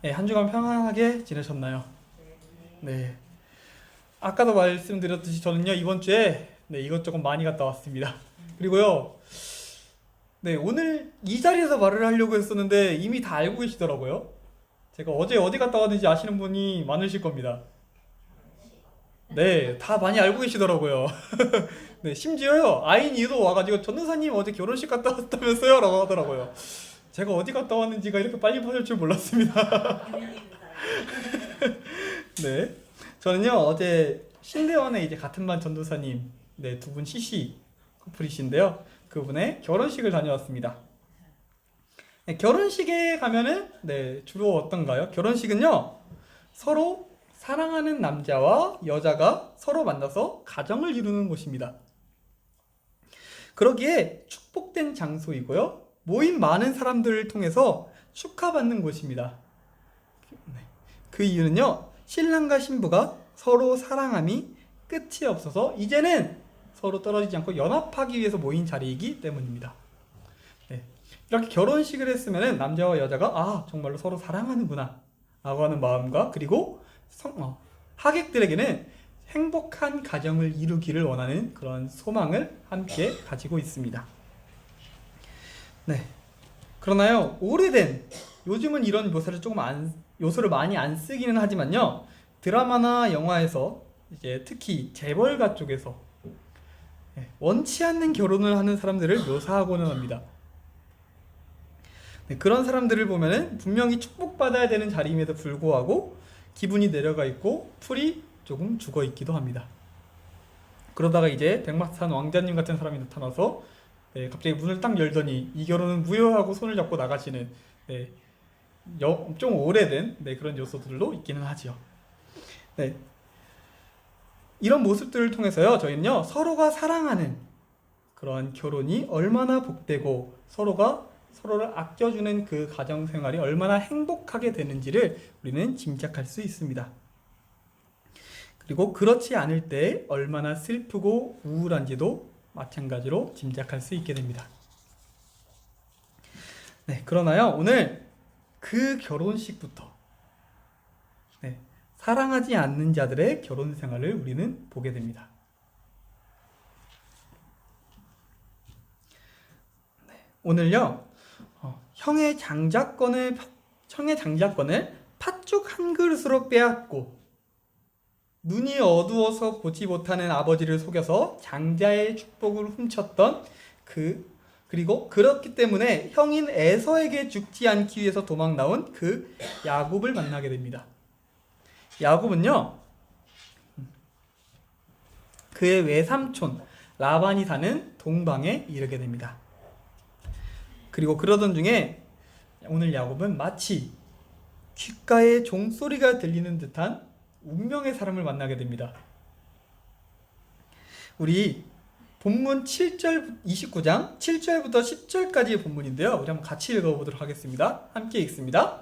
네, 한 주간 평안하게 지내셨나요? 네. 아까도 말씀드렸듯이 저는요, 이번 주에 이것저것 많이 갔다 왔습니다. 그리고요, 오늘 이 자리에서 말을 하려고 했었는데 이미 다 알고 계시더라고요. 제가 어제 어디 갔다 왔는지 아시는 분이 많으실 겁니다. 네, 다 많이 알고 계시더라고요. 네, 심지어요, 아인이도 와가지고 전도사님 어제 결혼식 갔다 왔다면서요? 라고 하더라고요. 제가 어디 갔다 왔는지가 이렇게 빨리 퍼질 줄 몰랐습니다. 네. 저는요, 어제 신대원에 이제 같은 반 전도사님, 두 분 CC 커플이신데요. 그분의 결혼식을 다녀왔습니다. 네, 결혼식에 가면은, 주로 어떤가요? 결혼식은요, 서로 사랑하는 남자와 여자가 서로 만나서 가정을 이루는 곳입니다. 그러기에 축복된 장소이고요. 모임 많은 사람들을 통해서 축하받는 곳입니다. 그 이유는요, 신랑과 신부가 서로 사랑함이 끝이 없어서 이제는 서로 떨어지지 않고 연합하기 위해서 모인 자리이기 때문입니다. 네. 이렇게 결혼식을 했으면 남자와 여자가 정말로 서로 사랑하는구나 라고 하는 마음과, 그리고 하객들에게는 행복한 가정을 이루기를 원하는 그런 소망을 함께 가지고 있습니다. 네. 그러나요, 요즘은 이런 요소를 많이 안 쓰기는 하지만요, 드라마나 영화에서 이제 특히 재벌가 쪽에서 원치 않는 결혼을 하는 사람들을 묘사하고는 합니다. 그런 사람들을 보면은 분명히 축복받아야 되는 자리임에도 불구하고 기분이 내려가 있고 풀이 조금 죽어 있기도 합니다. 그러다가 이제 백마산 왕자님 같은 사람이 나타나서 갑자기 문을 딱 열더니 이 결혼은 무효하고 손을 잡고 나가시는, 좀 오래된 그런 요소들도 있기는 하죠. 이런 모습들을 통해서요, 저희는요, 서로가 사랑하는 그런 결혼이 얼마나 복되고 서로가 서로를 아껴주는 그 가정 생활이 얼마나 행복하게 되는지를 우리는 짐작할 수 있습니다. 그리고 그렇지 않을 때 얼마나 슬프고 우울한지도 마찬가지로 짐작할 수 있게 됩니다. 그러나요, 오늘 그 결혼식부터 사랑하지 않는 자들의 결혼 생활을 우리는 보게 됩니다. 오늘요, 형의 장자권을 팥죽 한 그릇으로 빼앗고 눈이 어두워서 보지 못하는 아버지를 속여서 장자의 축복을 훔쳤던 그리고 그렇기 때문에 형인 에서에게 죽지 않기 위해서 도망 나온 그 야곱을 만나게 됩니다. 야곱은요, 그의 외삼촌 라반이 사는 동방에 이르게 됩니다. 그리고 그러던 중에 오늘 야곱은 마치 귓가에 종소리가 들리는 듯한 운명의 사람을 만나게 됩니다. 우리 본문 29장 7절부터 10절까지의 본문인데요, 우리 한번 같이 읽어보도록 하겠습니다. 함께 읽습니다.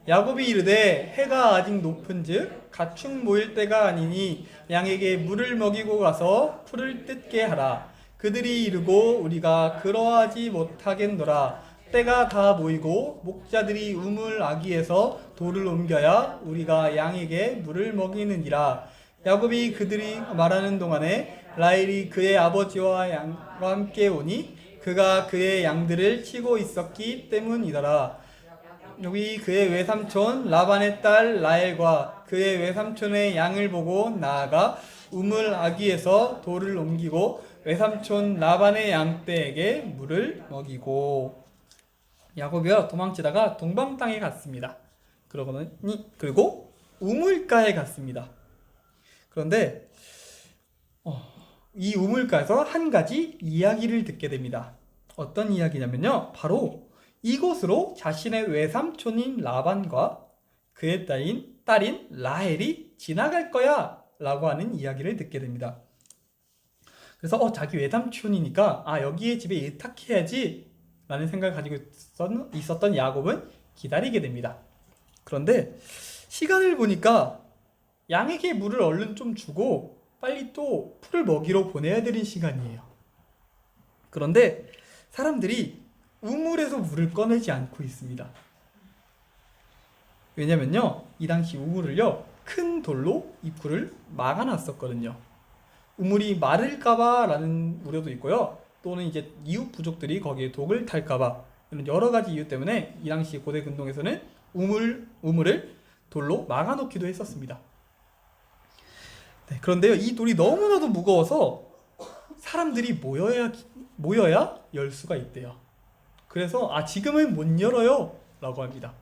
야곱이 이르되 해가 아직 높은즉 가축 모일 때가 아니니 양에게 물을 먹이고 가서 풀을 뜯게 하라. 그들이 이르고 우리가 그러하지 못하겠노라. 때가 다 모이고 목자들이 우물 아기에서 돌을 옮겨야 우리가 양에게 물을 먹이느니라. 야곱이 그들이 말하는 동안에 라헬이 그의 아버지와 양과 함께 오니 그가 그의 양들을 치고 있었기 때문이더라. 여기 그의 외삼촌 라반의 딸 라헬과 그의 외삼촌의 양을 보고 나아가 우물 아기에서 돌을 옮기고 외삼촌 라반의 양떼에게 물을 먹이고. 야곱이요, 도망치다가 동방 땅에 갔습니다. 그리고 우물가에 갔습니다. 그런데 이 우물가에서 한 가지 이야기를 듣게 됩니다. 어떤 이야기냐면요, 바로 이곳으로 자신의 외삼촌인 라반과 그의 딸인 라헬이 지나갈 거야 라고 하는 이야기를 듣게 됩니다. 그래서 자기 외삼촌이니까 여기에 집에 예탁해야지 라는 생각을 가지고 있었던 야곱은 기다리게 됩니다. 그런데 시간을 보니까 양에게 물을 얼른 좀 주고 빨리 또 풀을 먹이러 보내야 되는 시간이에요. 그런데 사람들이 우물에서 물을 꺼내지 않고 있습니다. 왜냐면요, 이 당시 우물을요, 큰 돌로 입구를 막아놨었거든요. 우물이 마를까봐 라는 우려도 있고요. 또는 이제 이웃 부족들이 거기에 독을 탈까봐, 이런 여러 가지 이유 때문에 이 당시 고대 근동에서는 우물을 돌로 막아놓기도 했었습니다. 네, 그런데요, 이 돌이 너무나도 무거워서 사람들이 모여야 열 수가 있대요. 그래서 지금은 못 열어요 라고 합니다.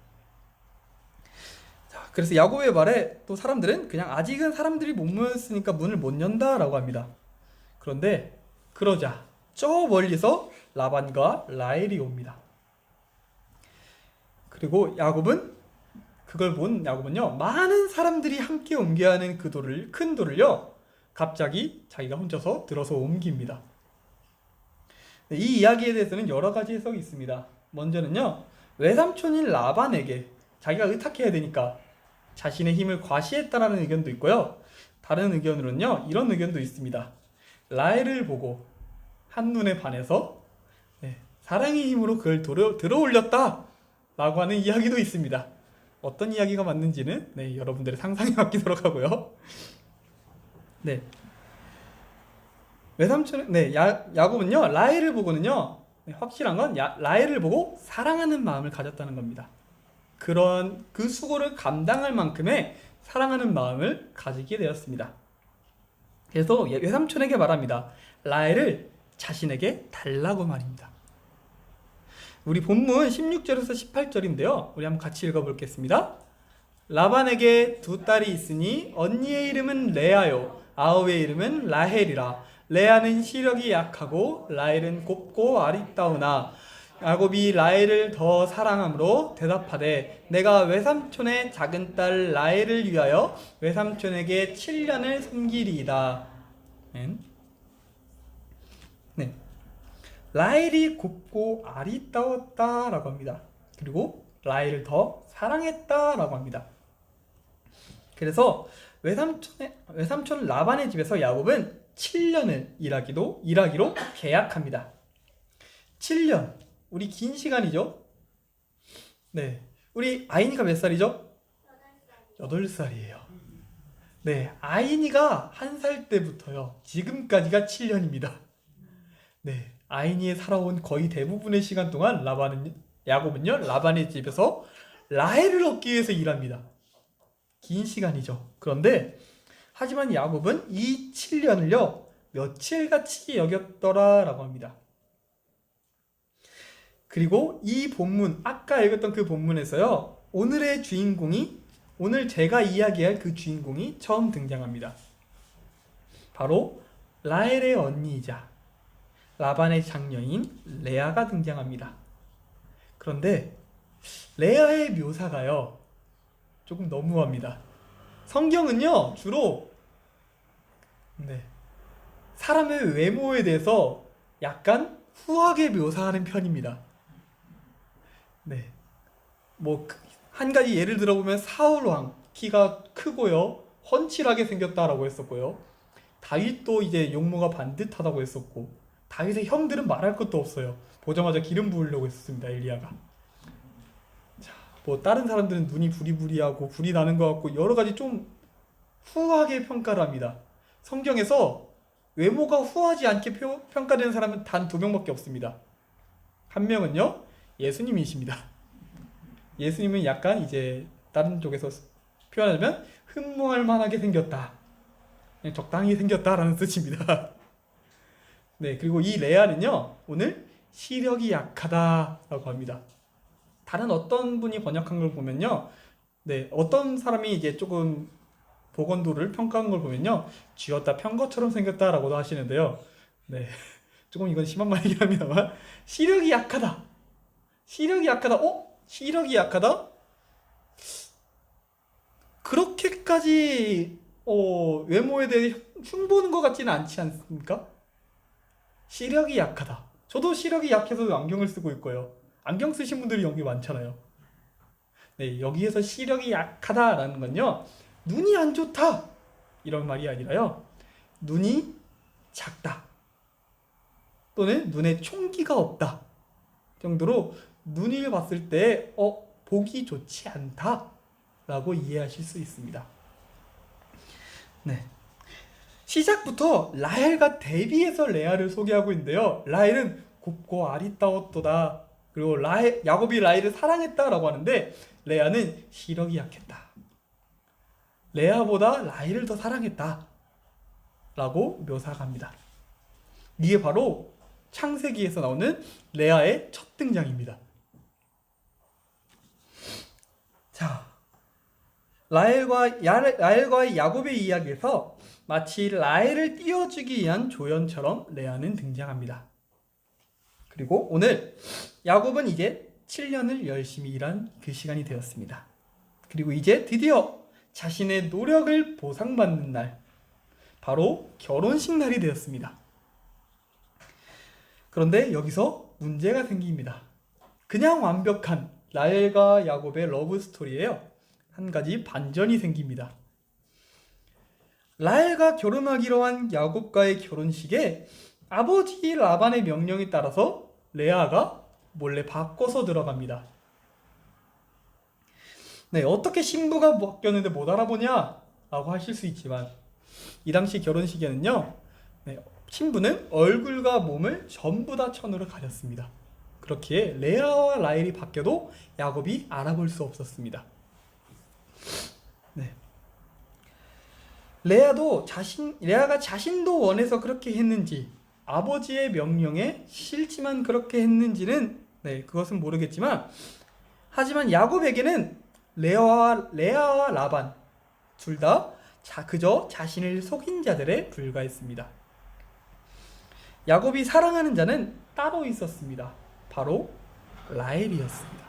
자, 그래서 야곱의 말에 또 사람들은 그냥 아직은 사람들이 못 모였으니까 문을 못 연다 라고 합니다. 그런데 그러자 저 멀리서 라반과 라헬이 옵니다. 그리고 그걸 본 야곱은요, 많은 사람들이 함께 옮겨야 하는 그 큰 돌을요, 갑자기 자기가 혼자서 들어서 옮깁니다. 이 이야기에 대해서는 여러 가지 해석이 있습니다. 먼저는요, 외삼촌인 라반에게 자기가 의탁해야 되니까 자신의 힘을 과시했다라는 의견도 있고요. 다른 의견으로는요, 이런 의견도 있습니다. 라헬을 보고 한눈에 반해서 사랑의 힘으로 그걸 들어 올렸다 라고 하는 이야기도 있습니다. 어떤 이야기가 맞는지는 여러분들의 상상에 맡기도록 하고요. 네. 야곱은요, 라헬을 보고는요, 확실한 건 라헬을 보고 사랑하는 마음을 가졌다는 겁니다. 그런 그 수고를 감당할 만큼의 사랑하는 마음을 가지게 되었습니다. 그래서 외삼촌에게 말합니다. 라헬을 자신에게 달라고 말입니다. 우리 본문 16절에서 18절인데요. 우리 한번 같이 읽어보겠습니다. 라반에게 두 딸이 있으니 언니의 이름은 레아요 아우의 이름은 라헬이라. 레아는 시력이 약하고 라헬은 곱고 아리따우나 야곱이 라헬을 더 사랑함으로 대답하되 내가 외삼촌의 작은 딸 라헬을 위하여 외삼촌에게 7년을 섬기리이다. 네. 라헬이 곱고 아리따웠다라고 합니다. 그리고 라헬을 더 사랑했다라고 합니다. 그래서 외삼촌 라반의 집에서 야곱은 7년을 일하기로 계약합니다. 7년, 우리 긴 시간이죠? 네, 우리 아이니가 몇 살이죠? 8살이에요. 네, 아이니가 1살 때부터요, 지금까지가 7년입니다. 네, 아이니에 살아온 거의 대부분의 시간 동안 야곱은요, 라반의 집에서 라헬을 얻기 위해서 일합니다. 긴 시간이죠. 그런데 하지만 야곱은 이 7년을요, 며칠같이 여겼더라라고 합니다. 그리고 이 본문, 아까 읽었던 그 본문에서요, 오늘 제가 이야기할 그 주인공이 처음 등장합니다. 바로 라헬의 언니이자 라반의 장녀인 레아가 등장합니다. 그런데 레아의 묘사가요, 조금 너무합니다. 성경은요, 주로 사람의 외모에 대해서 약간 후하게 묘사하는 편입니다. 한 가지 예를 들어보면 사울왕, 키가 크고요, 훤칠하게 생겼다라고 했었고요. 다윗도 이제 용모가 반듯하다고 했었고, 다윗의 형들은 말할 것도 없어요. 보자마자 기름 부으려고 했었습니다, 엘리야가. 다른 사람들은 눈이 부리부리하고 불이 나는 것 같고 여러 가지 좀 후하게 평가를 합니다. 성경에서 외모가 후하지 않게 평가되는 사람은 단 2명밖에 없습니다. 한 명은요, 예수님이십니다. 예수님은 약간 이제 다른 쪽에서 표현하자면 흠모할 만하게 생겼다, 그냥 적당히 생겼다라는 뜻입니다. 네, 그리고 이 레아는요, 오늘 시력이 약하다라고 합니다. 다른 어떤 분이 번역한 걸 보면요, 어떤 사람이 이제 조금 보건도를 평가한 걸 보면요, 쥐었다 편 것처럼 생겼다라고도 하시는데요. 네, 조금 이건 심한 말이긴 합니다만, 시력이 약하다. 시력이 약하다? 그렇게까지 외모에 대해 흉보는 것 같지는 않지 않습니까? 시력이 약하다. 저도 시력이 약해서 안경을 쓰고 있고요. 안경 쓰신 분들이 여기 많잖아요. 네, 여기에서 시력이 약하다라는 건요, 눈이 안 좋다 이런 말이 아니라요, 눈이 작다 또는 눈에 총기가 없다 정도로 눈을 봤을 때 보기 좋지 않다 라고 이해하실 수 있습니다. 네. 시작부터 라헬과 대비해서 레아를 소개하고 있는데요. 라헬은 곱고 아리따웠도다. 그리고 야곱이 라헬을 사랑했다라고 하는데 레아는 시력이 약했다. 레아보다 라헬을 더 사랑했다. 라고 묘사합니다. 이게 바로 창세기에서 나오는 레아의 첫 등장입니다. 자, 라헬과 야곱의 이야기에서 마치 라헬을 띄워주기 위한 조연처럼 레아는 등장합니다. 그리고 오늘 야곱은 이제 7년을 열심히 일한 그 시간이 되었습니다. 그리고 이제 드디어 자신의 노력을 보상받는 날, 바로 결혼식 날이 되었습니다. 그런데 여기서 문제가 생깁니다. 그냥 완벽한 라헬과 야곱의 러브 스토리예요. 한 가지 반전이 생깁니다. 라헬과 결혼하기로 한 야곱과의 결혼식에 아버지 라반의 명령에 따라서 레아가 몰래 바꿔서 들어갑니다. 네, 어떻게 신부가 바뀌었는데 못 알아보냐? 라고 하실 수 있지만 이 당시 결혼식에는요, 네, 신부는 얼굴과 몸을 전부 다 천으로 가렸습니다. 그렇기에 레아와 라헬이 바뀌어도 야곱이 알아볼 수 없었습니다. 네. 레아가 자신도 원해서 그렇게 했는지, 아버지의 명령에 싫지만 그렇게 했는지는 그것은 모르겠지만, 하지만 야곱에게는 레아와 라반 둘 다 그저 자신을 속인 자들에 불과했습니다. 야곱이 사랑하는 자는 따로 있었습니다. 바로 라헬이었습니다.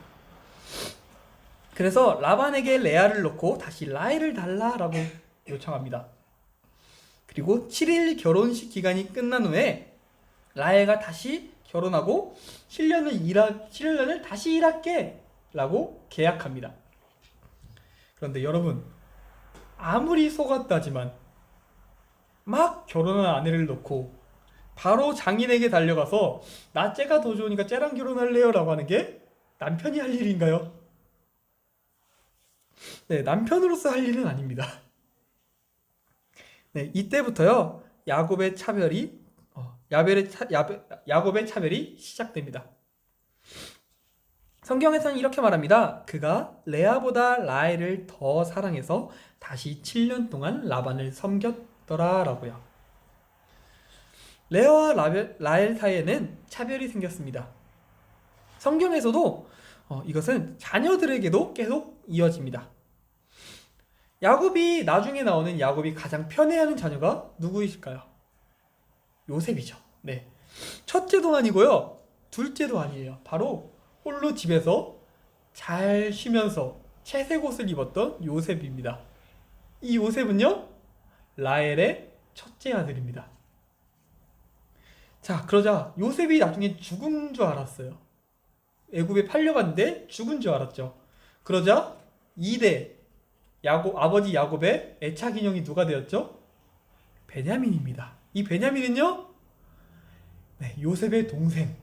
그래서 라반에게 레아를 놓고 다시 라헬을 달라라고 요청합니다. 그리고 7일 결혼식 기간이 끝난 후에 라헬과 다시 결혼하고 7년을 다시 일할게 라고 계약합니다. 그런데 여러분, 아무리 속았다지만 막 결혼한 아내를 놓고 바로 장인에게 달려가서 나 쟤가 더 좋으니까 쟤랑 결혼할래요 라고 하는 게 남편이 할 일인가요? 네, 남편으로서 할 일은 아닙니다. 네, 이때부터요 야곱의 차별이 시작됩니다. 성경에서는 이렇게 말합니다. 그가 레아보다 라헬을 더 사랑해서 다시 7년 동안 라반을 섬겼더라 라고요. 레아와 라헬 사이에는 차별이 생겼습니다. 성경에서도 이것은 자녀들에게도 계속 이어집니다. 나중에 나오는 야곱이 가장 편애하는 자녀가 누구이실까요? 요셉이죠. 네. 첫째도 아니고요. 둘째도 아니에요. 바로 홀로 집에서 잘 쉬면서 채색 옷을 입었던 요셉입니다. 이 요셉은요, 라헬의 첫째 아들입니다. 자, 그러자 요셉이 나중에 죽은 줄 알았어요. 애굽에 팔려갔는데 죽은 줄 알았죠. 그러자 2대 아버지 야곱의 애착 인형이 누가 되었죠? 베냐민입니다. 이 베냐민은요, 요셉의 동생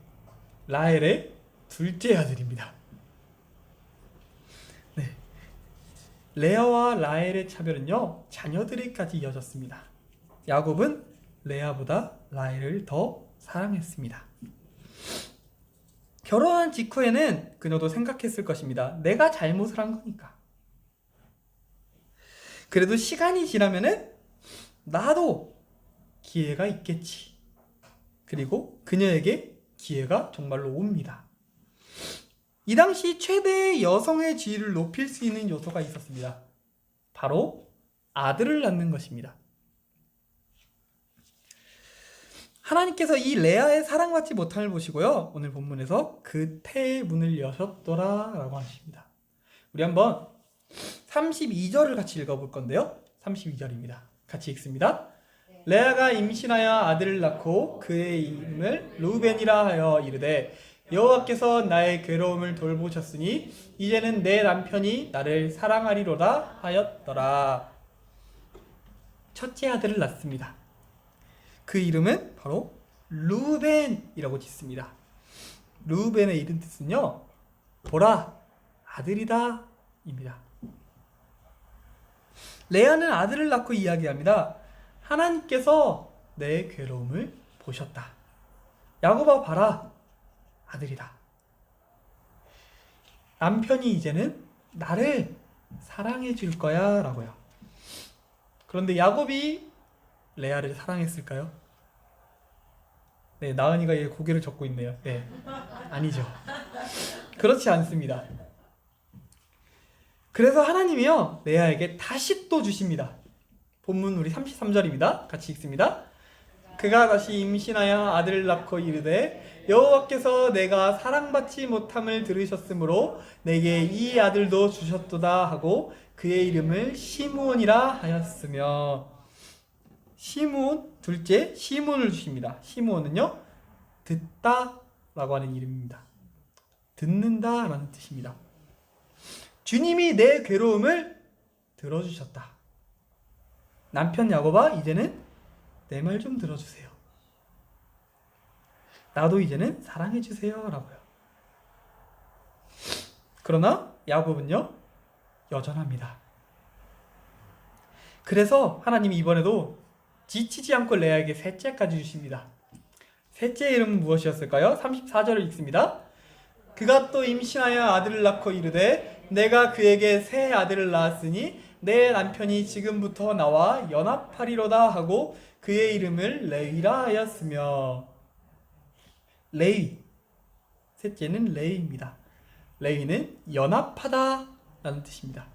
라헬의 둘째 아들입니다. 레아와 라헬의 차별은요, 자녀들에게까지 이어졌습니다. 야곱은 레아보다 라헬을 더 사랑했습니다. 결혼한 직후에는 그녀도 생각했을 것입니다. 내가 잘못을 한 거니까. 그래도 시간이 지나면은 나도 기회가 있겠지. 그리고 그녀에게 기회가 정말로 옵니다. 이 당시 최대의 여성의 지위를 높일 수 있는 요소가 있었습니다. 바로 아들을 낳는 것입니다. 하나님께서 이 레아의 사랑받지 못함을 보시고요, 오늘 본문에서 그 태의 문을 여셨더라 라고 하십니다. 우리 한번 32절을 같이 읽어볼 건데요, 32절입니다. 같이 읽습니다. 레아가 임신하여 아들을 낳고 그의 이름을 르우벤이라 하여 이르되 여호와께서 나의 괴로움을 돌보셨으니 이제는 내 남편이 나를 사랑하리로다 하였더라. 첫째 아들을 낳습니다. 그 이름은 바로 르우벤이라고 짓습니다. 르우벤의 이름 뜻은요, 보라, 아들이다 입니다. 레아는 아들을 낳고 이야기합니다. 하나님께서 내 괴로움을 보셨다. 야곱아 봐라, 아들이다. 남편이 이제는 나를 사랑해 줄 거야 라고요. 그런데 야곱이 레아를 사랑했을까요? 네, 나은이가 얘 고개를 젓고 있네요. 네, 아니죠. 그렇지 않습니다. 그래서 하나님이요, 레아에게 다시 또 주십니다. 본문 우리 33절입니다. 같이 읽습니다. 그가 다시 임신하여 아들을 낳고 이르되 여호와께서 내가 사랑받지 못함을 들으셨으므로 내게 이 아들도 주셨도다 하고 그의 이름을 시므온이라 하였으며, 시므온 둘째 시므온을 주십니다. 시므온은요, 듣다 라고 하는 이름입니다. 듣는다 라는 뜻입니다. 주님이 내 괴로움을 들어주셨다. 남편 야곱아, 이제는 내 말 좀 들어주세요. 나도 이제는 사랑해주세요 라고요. 그러나 야곱은요, 여전합니다. 그래서 하나님이 이번에도 지치지 않고 레아에게 셋째까지 주십니다. 셋째 이름은 무엇이었을까요? 34절을 읽습니다. 그가 또 임신하여 아들을 낳고 이르되 내가 그에게 새 아들을 낳았으니 내 남편이 지금부터 나와 연합하리로다 하고 그의 이름을 레위라 하였으며. 레위, 셋째는 레위입니다. 레위는 연합하다 라는 뜻입니다.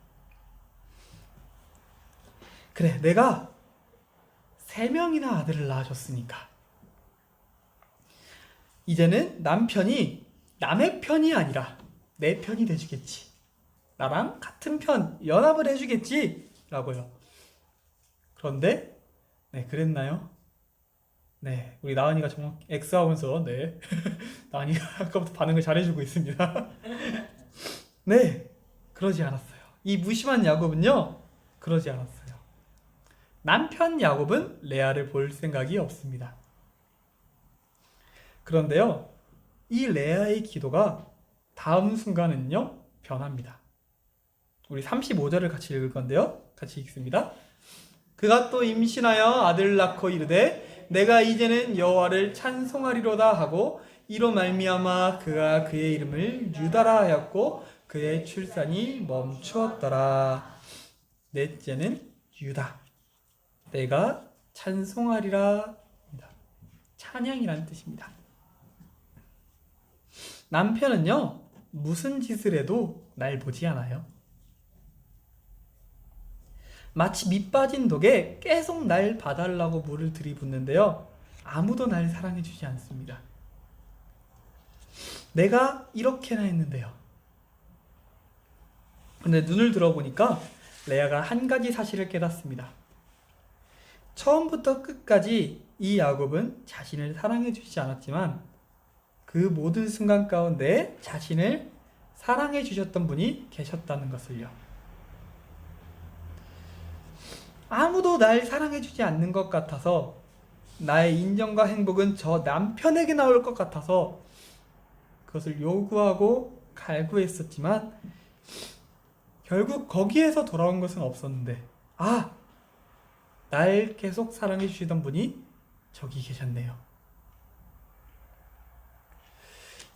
그래, 내가 3명이나 아들을 낳아줬으니까 이제는 남편이 남의 편이 아니라 내 편이 돼주겠지. 나랑 같은 편, 연합을 해주겠지 라고요. 그런데 네, 그랬나요? 네, 우리 나은이가 정말 X하면서 네 나은이가 아까부터 반응을 잘해주고 있습니다. 네, 그러지 않았어요. 이 무심한 야곱은요, 그러지 않았어요. 남편 야곱은 레아를 볼 생각이 없습니다. 그런데요, 이 레아의 기도가 다음 순간은요, 변합니다. 우리 35절을 같이 읽을 건데요, 같이 읽습니다. 그가 또 임신하여 아들을 낳고 이르되 내가 이제는 여호와를 찬송하리로다 하고 이로 말미암아 그가 그의 이름을 유다라 하였고 그의 출산이 멈추었더라. 넷째는 유다, 내가 찬송하리라. 찬양이라는 뜻입니다. 남편은요, 무슨 짓을 해도 날 보지 않아요. 마치 밑 빠진 독에 계속 날 봐달라고 물을 들이붓는데요, 아무도 날 사랑해주지 않습니다. 내가 이렇게나 했는데요. 근데 눈을 들어보니까 레아가 한 가지 사실을 깨닫습니다. 처음부터 끝까지 이 야곱은 자신을 사랑해주지 않았지만 그 모든 순간 가운데 자신을 사랑해주셨던 분이 계셨다는 것을요. 아무도 날 사랑해주지 않는 것 같아서, 나의 인정과 행복은 저 남편에게 나올 것 같아서 그것을 요구하고 갈구했었지만 결국 거기에서 돌아온 것은 없었는데, 날 계속 사랑해 주시던 분이 저기 계셨네요.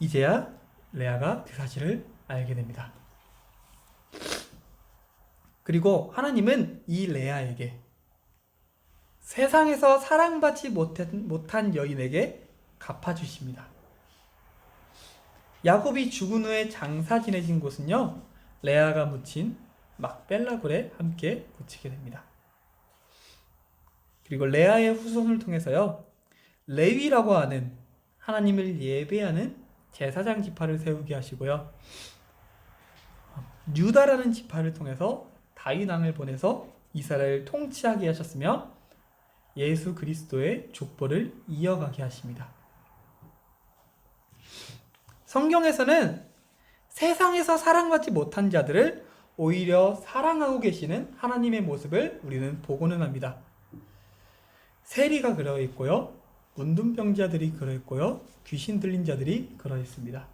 이제야 레아가 그 사실을 알게 됩니다. 그리고 하나님은 이 레아에게 세상에서 사랑받지 못한 여인에게 갚아주십니다. 야곱이 죽은 후에 장사 지내진 곳은요, 레아가 묻힌 막벨라 굴에 함께 묻히게 됩니다. 그리고 레아의 후손을 통해서요, 레위라고 하는 하나님을 예배하는 제사장 지파를 세우게 하시고요, 유다라는 지파를 통해서 다윗 왕을 보내서 이스라엘을 통치하게 하셨으며 예수 그리스도의 족보를 이어가게 하십니다. 성경에서는 세상에서 사랑받지 못한 자들을 오히려 사랑하고 계시는 하나님의 모습을 우리는 보고는 합니다. 세리가 그러 있고요, 문둥병자들이 그러 있고요, 귀신 들린 자들이 그러 있습니다.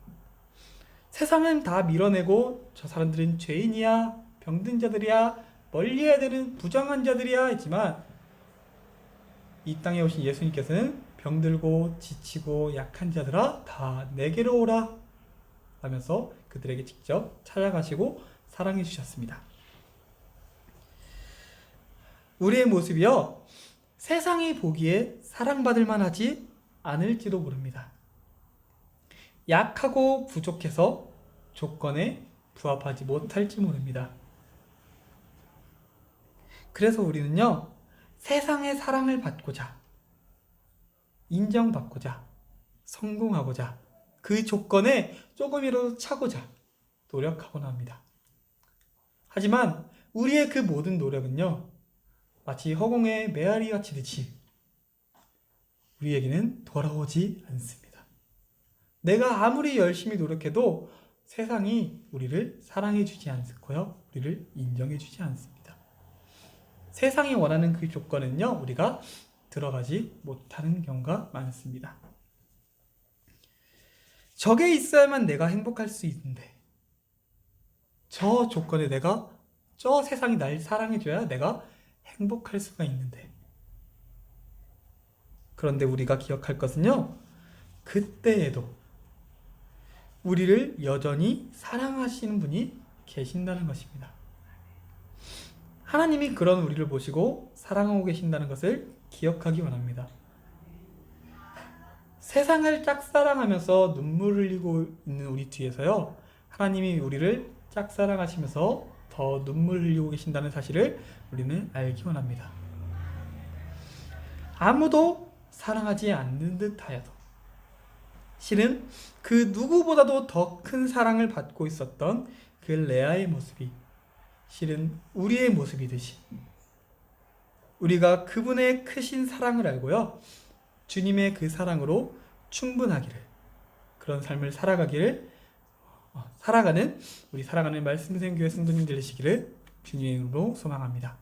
세상은 다 밀어내고 저 사람들은 죄인이야, 병든 자들이야, 멀리해야 되는 부정한 자들이야 했지만 이 땅에 오신 예수님께서는 병들고 지치고 약한 자들아 다 내게로 오라 하면서 그들에게 직접 찾아가시고 사랑해 주셨습니다. 우리의 모습이요, 세상이 보기에 사랑받을 만하지 않을지도 모릅니다. 약하고 부족해서 조건에 부합하지 못할지 모릅니다. 그래서 우리는요, 세상의 사랑을 받고자, 인정받고자, 성공하고자, 그 조건에 조금이라도 차고자 노력하곤 합니다. 하지만 우리의 그 모든 노력은요, 마치 허공에 메아리가 치듯이 우리에게는 돌아오지 않습니다. 내가 아무리 열심히 노력해도 세상이 우리를 사랑해 주지 않고요, 우리를 인정해 주지 않습니다. 세상이 원하는 그 조건은요, 우리가 들어가지 못하는 경우가 많습니다. 저게 있어야만 내가 행복할 수 있는데, 저 조건에 저 세상이 날 사랑해줘야 내가 행복할 수가 있는데, 그런데 우리가 기억할 것은요, 그때에도 우리를 여전히 사랑하시는 분이 계신다는 것입니다. 하나님이 그런 우리를 보시고 사랑하고 계신다는 것을 기억하기 원합니다. 세상을 짝사랑하면서 눈물을 흘리고 있는 우리 뒤에서요, 하나님이 우리를 짝사랑하시면서 더 눈물 흘리고 계신다는 사실을 우리는 알기 원합니다. 아무도 사랑하지 않는 듯 하여도 실은 그 누구보다도 더 큰 사랑을 받고 있었던 그 레아의 모습이 실은 우리의 모습이듯이 우리가 그분의 크신 사랑을 알고요, 주님의 그 사랑으로 충분하기를, 그런 삶을 살아가는 우리 사랑하는 말씀생 교회 성도님 되시기를 주님의 이름으로 소망합니다.